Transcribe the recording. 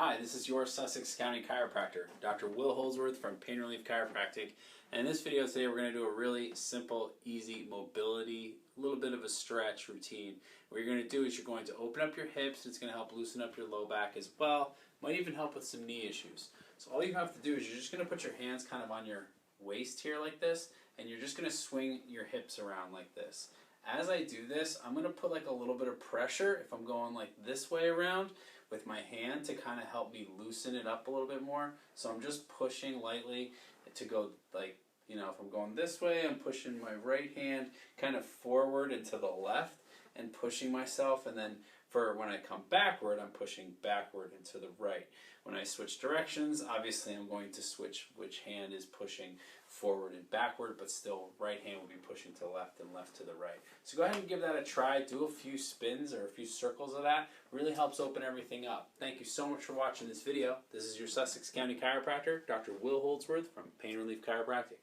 Hi, this is your Sussex County chiropractor, Dr. Will Holdsworth from Pain Relief Chiropractic. And in this video today, we're going to do a really simple, easy mobility, a little bit of a stretch routine. What you're going to do is you're going to open up your hips. It's going to help loosen up your low back as well. Might even help with some knee issues. So all you have to do is you're just going to put your hands kind of on your waist here like this, and you're just going to swing your hips around like this. As I do this, I'm going to put like a little bit of pressure if I'm going like this way around with my hand to kind of help me loosen it up a little bit more. So I'm just pushing lightly to go like, you know, if I'm going this way, I'm pushing my right hand kind of forward and to the left and pushing myself, and then for when I come backward, I'm pushing backward and to the right. When I switch directions, obviously I'm going to switch which hand is pushing forward and backward, but still right hand will be pushing to the left and left to the right. So go ahead and give that a try. Do a few spins or a few circles of that. Really helps open everything up. Thank you so much for watching this video. This is your Sussex County chiropractor, Dr. Will Holdsworth from Pain Relief Chiropractic.